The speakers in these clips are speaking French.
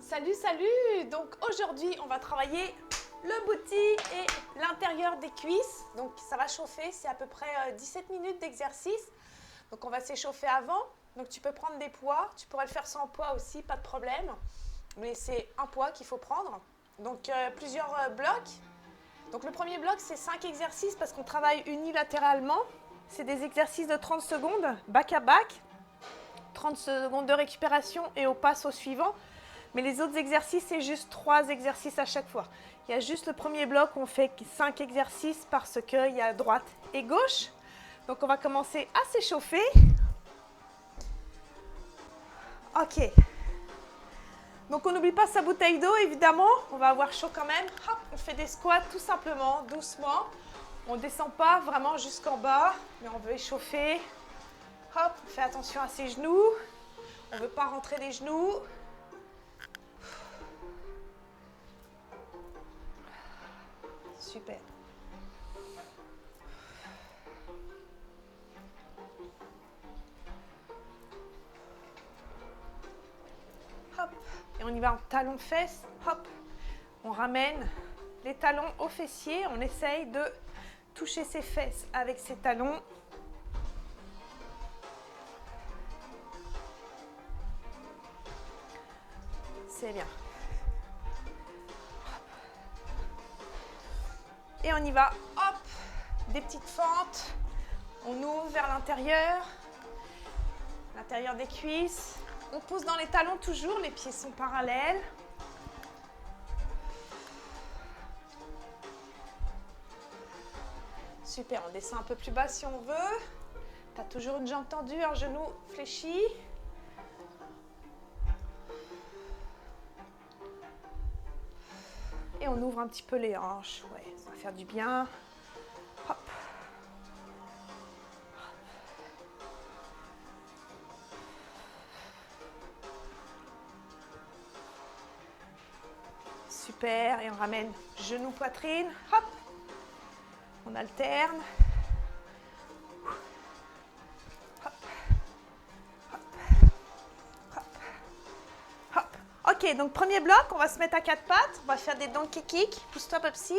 Salut, salut! Donc aujourd'hui, on va travailler le booty et l'intérieur des cuisses. Donc ça va chauffer, c'est à peu près 17 minutes d'exercice. Donc on va s'échauffer avant. Donc tu peux prendre des poids, tu pourrais le faire sans poids aussi, pas de problème. Mais c'est un poids qu'il faut prendre. Donc plusieurs blocs. Donc le premier bloc, c'est 5 exercices parce qu'on travaille unilatéralement. C'est des exercices de 30 secondes, back à back. 30 secondes de récupération et on passe au suivant. Mais les autres exercices, c'est juste 3 exercices à chaque fois. Il y a juste le premier bloc où on fait 5 exercices parce qu'il y a droite et gauche. Donc on va commencer à s'échauffer. Ok. Donc on n'oublie pas sa bouteille d'eau, évidemment. On va avoir chaud quand même. Hop, on fait des squats tout simplement, doucement. On ne descend pas vraiment jusqu'en bas, mais on veut échauffer. Hop, on fait attention à ses genoux. On ne veut pas rentrer les genoux. Super. Hop. Et on y va en talons-fesses. Hop. On ramène les talons aux fessiers. On essaye de toucher ses fesses avec ses talons. C'est bien. Et on y va, hop, des petites fentes, on ouvre vers l'intérieur des cuisses, on pousse dans les talons toujours, les pieds sont parallèles. Super, on descend un peu plus bas si on veut. Tu as toujours une jambe tendue, un genou fléchi. Et on ouvre un petit peu les hanches, ouais, ça va faire du bien. Hop. Super, et on ramène genou, poitrine, hop. On alterne. Hop. Hop. Hop. Hop. Ok, donc premier bloc, on va se mettre à 4 pattes. On va faire des donkey kicks. Pousse-toi, Popsy.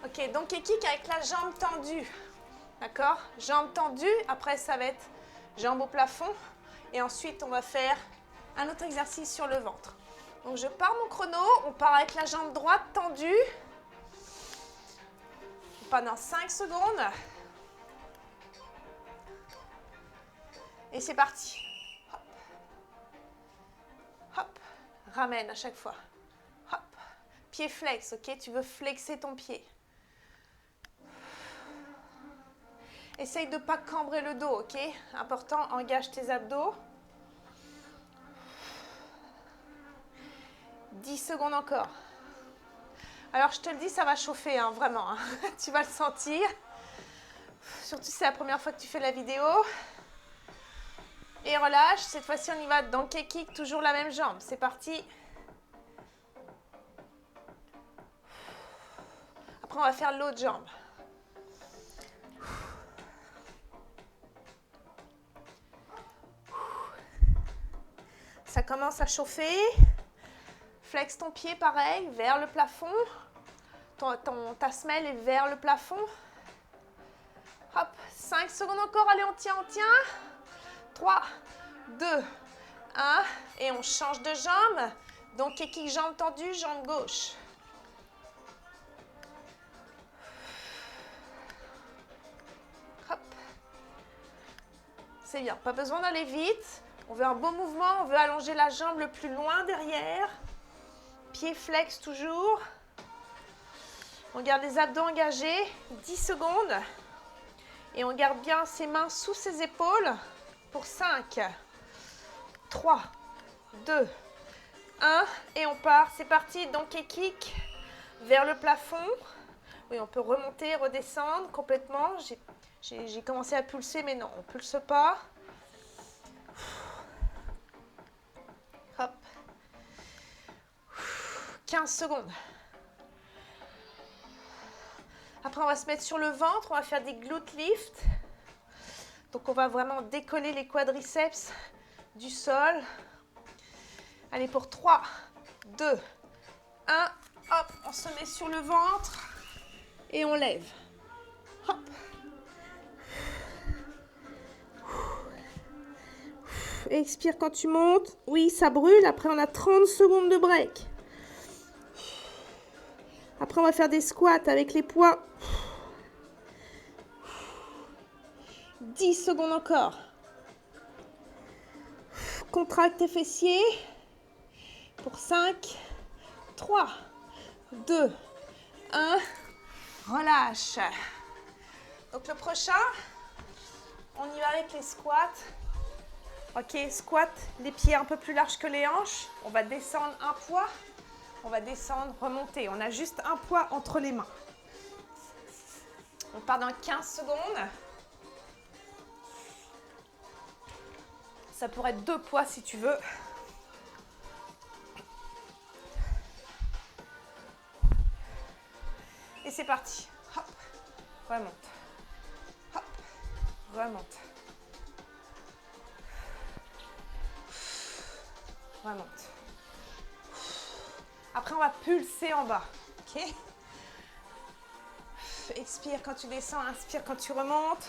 Ok, donkey kick avec la jambe tendue. D'accord? Jambe tendue. Après, ça va être jambe au plafond. Et ensuite, on va faire un autre exercice sur le ventre. Donc, je pars mon chrono. On part avec la jambe droite tendue. Pendant 5 secondes. Et c'est parti. Hop. Hop. Ramène à chaque fois. Hop. Pied flex, ok? Tu veux flexer ton pied. Essaye de ne pas cambrer le dos, ok? Important, engage tes abdos. 10 secondes encore. Alors, je te le dis, ça va chauffer, hein, vraiment. Hein. Tu vas le sentir. Surtout si c'est la première fois que tu fais la vidéo. Et relâche. Cette fois-ci, on y va. Donkey kick, toujours la même jambe. C'est parti. Après, on va faire l'autre jambe. Ça commence à chauffer. Flex ton pied pareil, vers le plafond. Ta semelle est vers le plafond. Hop, 5 secondes encore. Allez, on tient, on tient. 3, 2, 1. Et on change de jambe. Donc, kick, jambe tendue, jambe gauche. Hop. C'est bien, pas besoin d'aller vite. On veut un beau mouvement, on veut allonger la jambe le plus loin derrière. Pied flex toujours. On garde les abdos engagés. 10 secondes. Et on garde bien ses mains sous ses épaules pour 5, 3, 2, 1. Et on part. C'est parti. Donkey kick vers le plafond. Oui, on peut remonter, redescendre complètement. J'ai commencé à pulser, mais non, on ne pulse pas. Hop. 15 secondes. Après, on va se mettre sur le ventre. On va faire des glute lifts. Donc, on va vraiment décoller les quadriceps du sol. Allez, pour 3, 2, 1. Hop, on se met sur le ventre et on lève. Hop. Expire quand tu montes. Oui, ça brûle. Après, on a 30 secondes de break. Après, on va faire des squats avec les poids. 10 secondes encore. Contracte tes fessiers. Pour 5, 3, 2, 1. Relâche. Donc, le prochain, on y va avec les squats. Ok, squat, les pieds un peu plus larges que les hanches. On va descendre un poids. On va descendre, remonter. On a juste un poids entre les mains. On part dans 15 secondes. Ça pourrait être 2 poids si tu veux. Et c'est parti. Hop, remonte. Hop, remonte. Remonte. Après, on va pulser en bas. Ok? Expire quand tu descends, inspire quand tu remontes.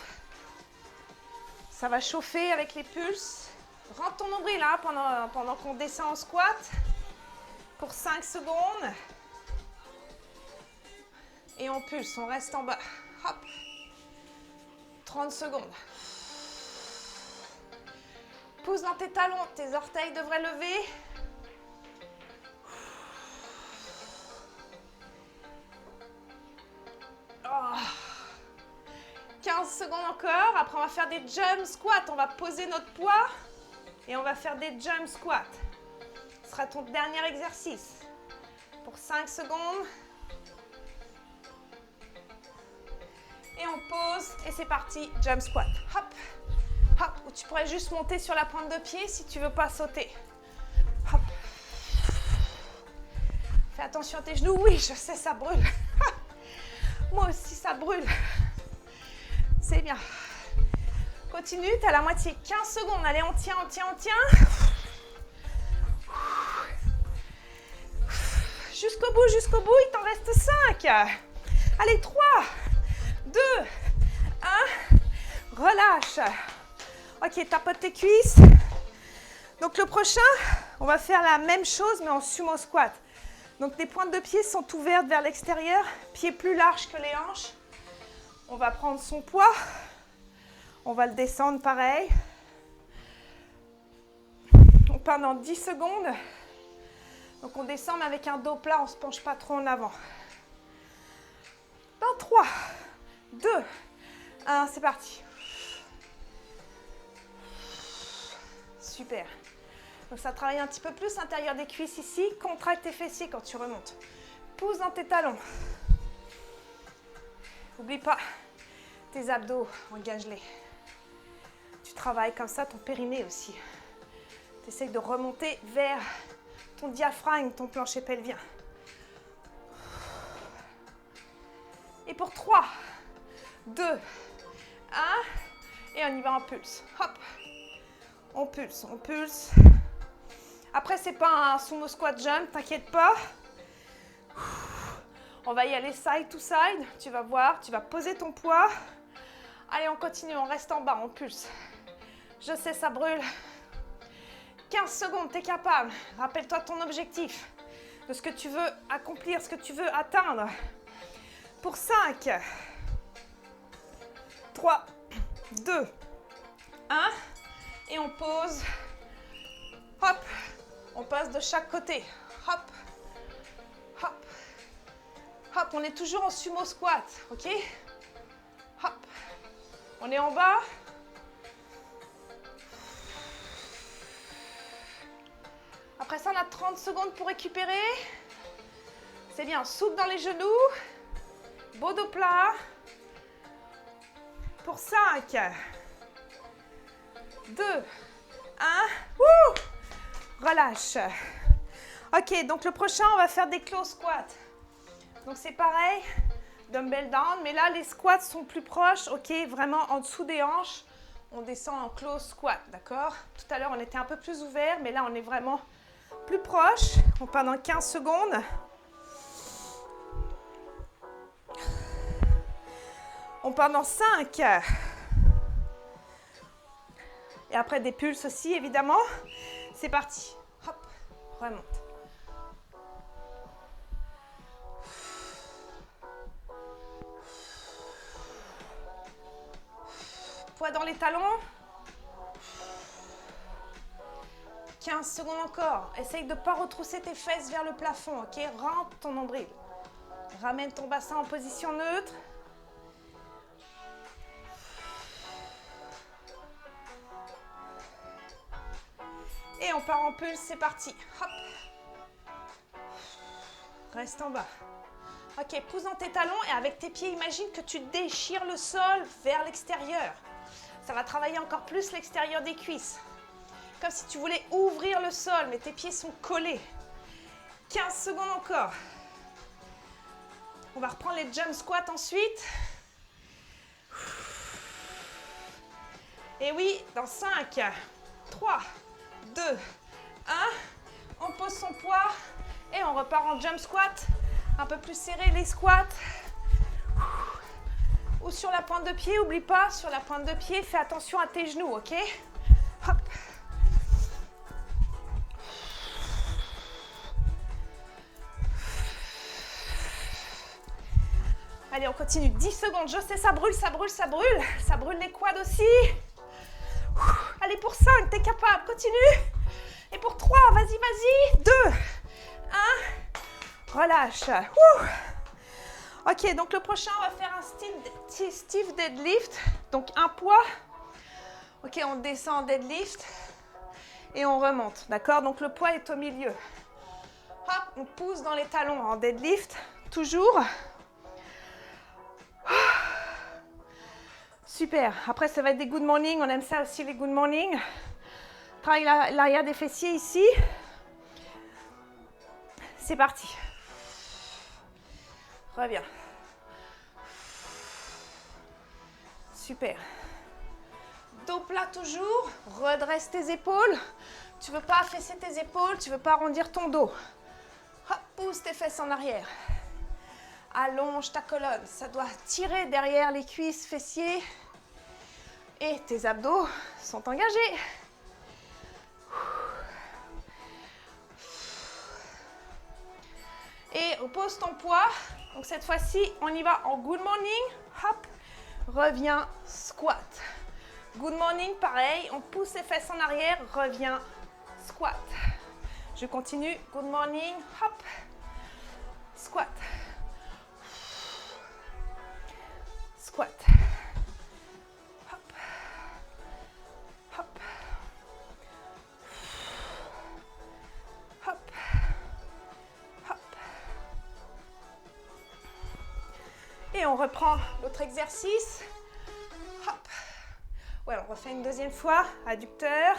Ça va chauffer avec les pulses. Rentre ton nombril là pendant qu'on descend en squat. Pour 5 secondes. Et on pulse, on reste en bas. Hop. 30 secondes. Pousse dans tes talons, tes orteils devraient lever. Oh. 15 secondes encore. Après, on va faire des jump squats. On va poser notre poids et on va faire des jump squats. Ce sera ton dernier exercice. Pour 5 secondes. Et on pose et c'est parti. Jump squat. Hop. Hop, ou tu pourrais juste monter sur la pointe de pied si tu ne veux pas sauter. Hop. Fais attention à tes genoux. Oui, je sais, ça brûle. Moi aussi, ça brûle. C'est bien. Continue, tu as la moitié. 15 secondes. Allez, on tient, on tient, on tient. Jusqu'au bout, il t'en reste 5. Allez, 3, 2, 1. Relâche. Ok, tapote tes cuisses. Donc le prochain, on va faire la même chose mais en sumo squat. Donc les pointes de pied sont ouvertes vers l'extérieur, pieds plus larges que les hanches. On va prendre son poids. On va le descendre pareil. On part dans 10 secondes. Donc on descend mais avec un dos plat, on ne se penche pas trop en avant. Dans 3, 2, 1, c'est parti. Super. Donc ça travaille un petit peu plus l'intérieur des cuisses ici. Contracte tes fessiers quand tu remontes. Pousse dans tes talons. N'oublie pas tes abdos, engage-les. Tu travailles comme ça ton périnée aussi. Tu essaies de remonter vers ton diaphragme, ton plancher pelvien. Et pour 3, 2, 1. Et on y va en pulse. Hop. On pulse, on pulse. Après, c'est pas un sumo squat jump, t'inquiète pas. On va y aller side to side. Tu vas voir, tu vas poser ton poids. Allez, on continue, on reste en bas, on pulse. Je sais, ça brûle. 15 secondes, t'es capable. Rappelle-toi ton objectif, de ce que tu veux accomplir, ce que tu veux atteindre. Pour 5, 3, 2, 1. Et on pose. Hop. On passe de chaque côté. Hop. Hop. Hop. On est toujours en sumo squat. Ok? Hop. On est en bas. Après ça, on a 30 secondes pour récupérer. C'est bien. Souple dans les genoux. Beau dos plat. Pour 5, 2, 1. Wouh! Relâche. Ok, donc le prochain, on va faire des close squats. Donc c'est pareil, dumbbell down, mais là, les squats sont plus proches, ok, vraiment en dessous des hanches. On descend en close squat, d'accord? Tout à l'heure, on était un peu plus ouvert, mais là, on est vraiment Plus proche, on part dans 15 secondes. On part dans 5. Et après des pulses aussi, évidemment. C'est parti. Hop, remonte. Poids dans les talons. 15 secondes encore. Essaye de ne pas retrousser tes fesses vers le plafond, ok? Rentre ton nombril. Ramène ton bassin en position neutre. Et on part en pulse, c'est parti. Hop. Reste en bas. Ok, pousse dans tes talons et avec tes pieds, imagine que tu déchires le sol vers l'extérieur. Ça va travailler encore plus l'extérieur des cuisses. Comme si tu voulais ouvrir le sol, mais tes pieds sont collés. 15 secondes encore. On va reprendre les jump squats ensuite. Et oui, dans 5, 3, 2, 1. On pose son poids et on repart en jump squat. Un peu plus serré les squats. Ou sur la pointe de pied, oublie pas, sur la pointe de pied, fais attention à tes genoux, ok? Hop. Allez, on continue. 10 secondes. Je sais, ça brûle, ça brûle, ça brûle. Ça brûle les quads aussi. Allez, pour 5, t'es capable. Continue. Et pour 3, vas-y, vas-y. 2, 1. Relâche. Ok, donc le prochain, on va faire un stiff deadlift. Donc un poids. Ok, on descend en deadlift. Et on remonte. D'accord? Donc le poids est au milieu. Hop, on pousse dans les talons en deadlift. Toujours. Super. Après, ça va être des good morning. On aime ça aussi, les good morning. Travaille l'arrière des fessiers ici. C'est parti. Reviens. Super. Dos plat toujours. Redresse tes épaules. Tu ne veux pas affaisser tes épaules. Tu ne veux pas arrondir ton dos. Hop, pousse tes fesses en arrière. Allonge ta colonne. Ça doit tirer derrière les cuisses, fessiers. Et tes abdos sont engagés. Et on pose ton poids. Donc cette fois-ci, on y va en good morning. Hop, reviens, squat. Good morning, pareil. On pousse les fesses en arrière, reviens, squat. Je continue. Good morning, hop, squat. Squat. Hop. Hop. Hop. Hop. Et on reprend l'autre exercice. Hop. Ouais, on refait une deuxième fois. Adducteur.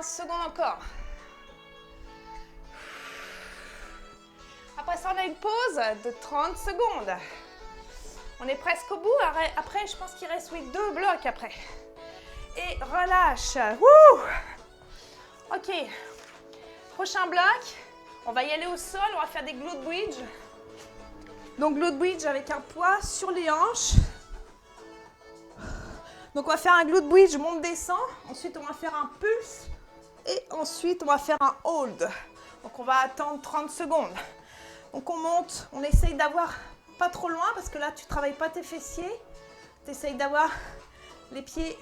Secondes encore. Après ça, on a une pause de 30 secondes. On est presque au bout. Après, je pense qu'il reste 2 blocs après. Et relâche. Wouh! Ok. Prochain bloc. On va y aller au sol. On va faire des glute bridge. Donc, glute bridge avec un poids sur les hanches. Donc, on va faire un glute bridge monte-descend. Ensuite, on va faire un pulse. Et ensuite, on va faire un hold. Donc, on va attendre 30 secondes. Donc, on monte. On essaye d'avoir pas trop loin parce que là, tu ne travailles pas tes fessiers. Tu essayes d'avoir les pieds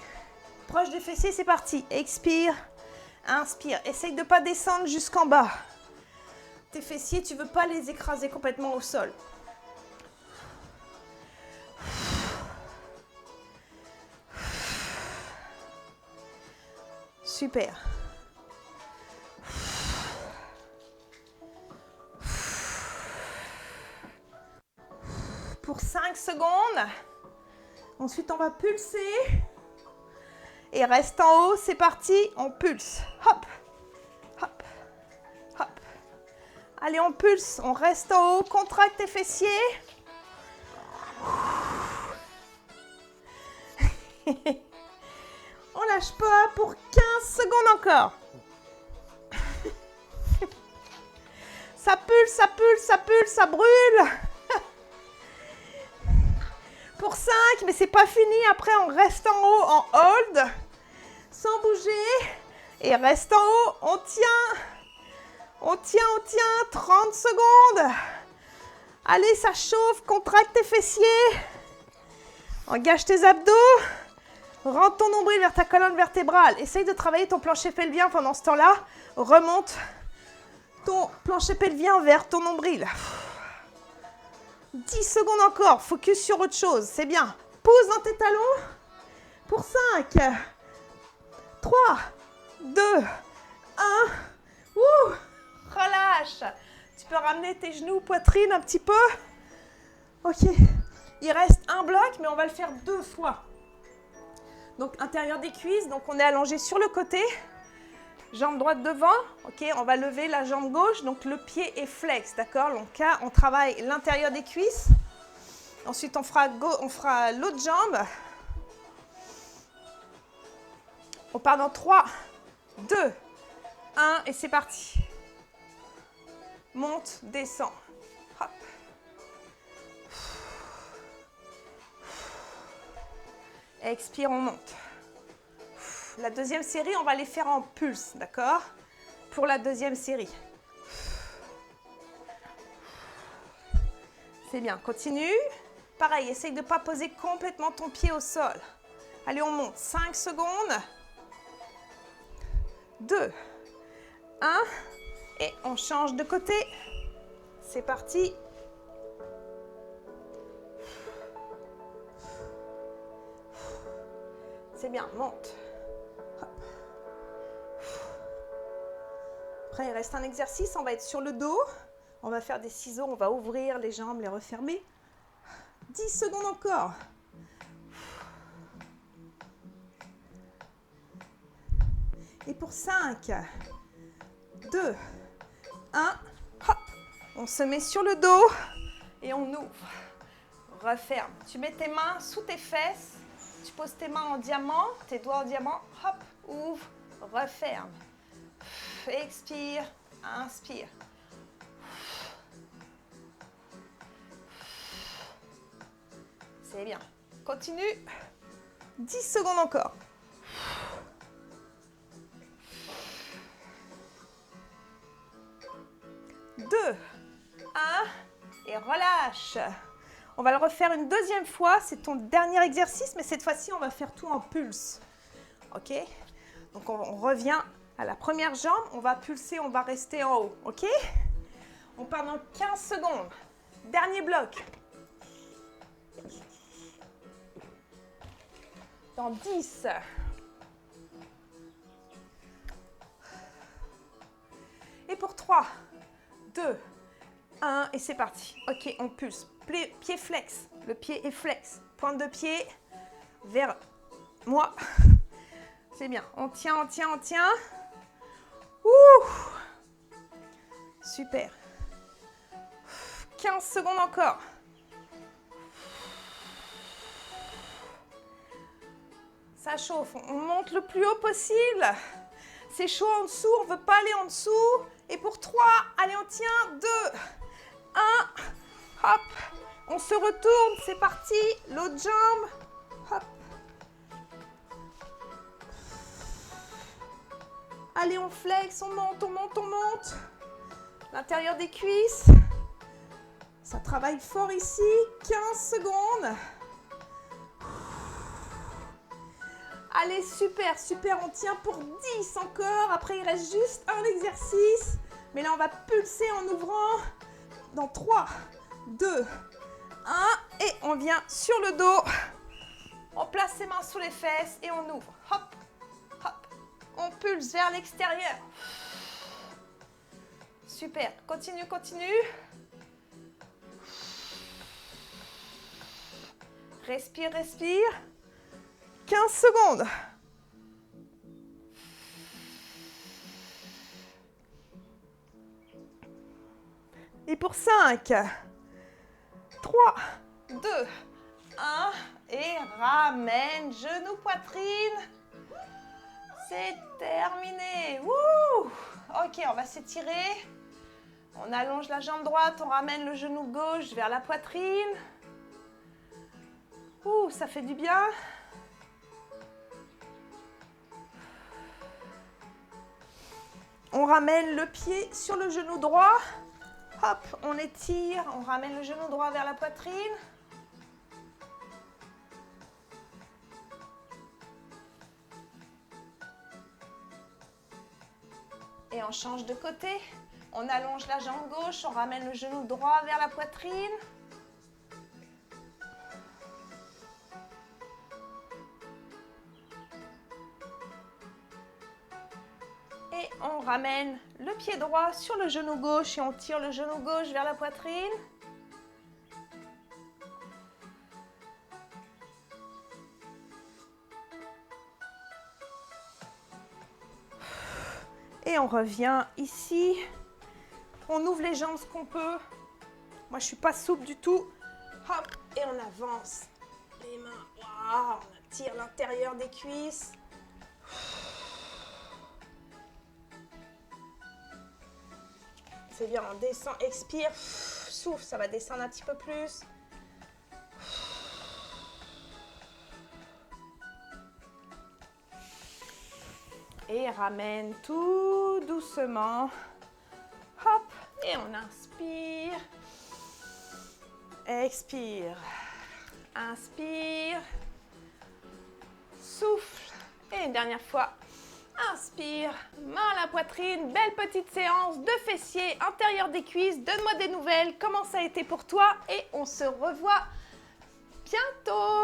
proches des fessiers. C'est parti. Expire. Inspire. Essaye de ne pas descendre jusqu'en bas. Tes fessiers, tu ne veux pas les écraser complètement au sol. Super. Pour 5 secondes. Ensuite, on va pulser. Et reste en haut, c'est parti. On pulse. Hop, hop, hop. Allez, on pulse, on reste en haut, contracte tes fessiers. On lâche pas pour 15 secondes encore. Ça pulse, ça pulse, ça pulse, ça brûle. Pour 5, mais c'est pas fini. Après, on reste en haut, en hold, sans bouger. Et reste en haut, on tient. On tient, on tient. 30 secondes. Allez, ça chauffe. Contracte tes fessiers. Engage tes abdos. Rentre ton nombril vers ta colonne vertébrale. Essaye de travailler ton plancher pelvien pendant ce temps-là. Remonte ton plancher pelvien vers ton nombril. 10 secondes encore. Focus sur autre chose. C'est bien. Pousse dans tes talons. Pour 5, 3, 2, 1. Ouh, relâche. Tu peux ramener tes genoux, poitrine un petit peu. Ok. Il reste un bloc, mais on va le faire 2 fois. Donc, intérieur des cuisses. Donc, on est allongé sur le côté. Jambe droite devant. Ok, on va lever la jambe gauche. Donc, le pied est flex. D'accord? Donc, là, on travaille l'intérieur des cuisses. Ensuite, on fera l'autre jambe. On part dans 3, 2, 1. Et c'est parti. Monte, descend. Hop. Expire, on monte. La deuxième série, on va les faire en pulse, d'accord? Pour la deuxième série. C'est bien, continue. Pareil, essaye de ne pas poser complètement ton pied au sol. Allez, on monte. 5 secondes. 2, 1. Et on change de côté. C'est parti. C'est bien, monte. Hop. Après, il reste un exercice. On va être sur le dos. On va faire des ciseaux. On va ouvrir les jambes, les refermer. 10 secondes encore. Et pour 5, 2, 1. Hop. On se met sur le dos et on ouvre. Referme. Tu mets tes mains sous tes fesses. Tu poses tes mains en diamant, tes doigts en diamant, hop, ouvre, referme. Expire, inspire. C'est bien. Continue. 10 secondes encore. Deux, 1 et relâche. On va le refaire une deuxième fois. C'est ton dernier exercice, mais cette fois-ci, on va faire tout en pulse. Ok? Donc, on revient à la première jambe. On va pulser, on va rester en haut. Ok? On part dans 15 secondes. Dernier bloc. Dans 10. Et pour 3, 2, 1. Et c'est parti. Ok, on pulse. Pied flex, le pied est flex. Pointe de pied vers moi. C'est bien. On tient, on tient, on tient. Ouh. Super. 15 secondes encore. Ça chauffe. On monte le plus haut possible. C'est chaud en dessous. On ne veut pas aller en dessous. Et pour 3, allez, on tient. 2, 1. Hop. On se retourne, c'est parti. L'autre jambe. Hop. Allez, on flex, on monte, on monte, on monte. L'intérieur des cuisses. Ça travaille fort ici. 15 secondes. Allez, super, super. On tient pour 10 encore. Après, il reste juste un exercice. Mais là, on va pulser en ouvrant. Dans 3, 2, 1. Et on vient sur le dos. On place ses mains sous les fesses et on ouvre. Hop, hop. On pulse vers l'extérieur. Super. Continue, continue. Respire, respire. 15 secondes. pour 5, 3, 2, 1 et ramène, genou, poitrine. C'est terminé. Wouh! Ok, on va s'étirer. On allonge la jambe droite, on ramène le genou gauche vers la poitrine. Ouh, ça fait du bien. On ramène le pied sur le genou droit. Hop, on étire, on ramène le genou droit vers la poitrine. Et on change de côté. On allonge la jambe gauche, on ramène le genou droit vers la poitrine. Et on ramène le pied droit sur le genou gauche et on tire le genou gauche vers la poitrine. Et on revient ici. On ouvre les jambes ce qu'on peut. Moi, je suis pas souple du tout. Hop, et on avance. Les mains, waouh, on tire l'intérieur des cuisses. C'est bien, on descend, expire, souffle, ça va descendre un petit peu plus. Et ramène tout doucement. Hop, et on inspire. Expire. Inspire. Souffle. Et une dernière fois. Inspire. Main à la poitrine. Belle petite séance de fessiers, intérieur des cuisses. Donne-moi des nouvelles. Comment ça a été pour toi? Et on se revoit bientôt.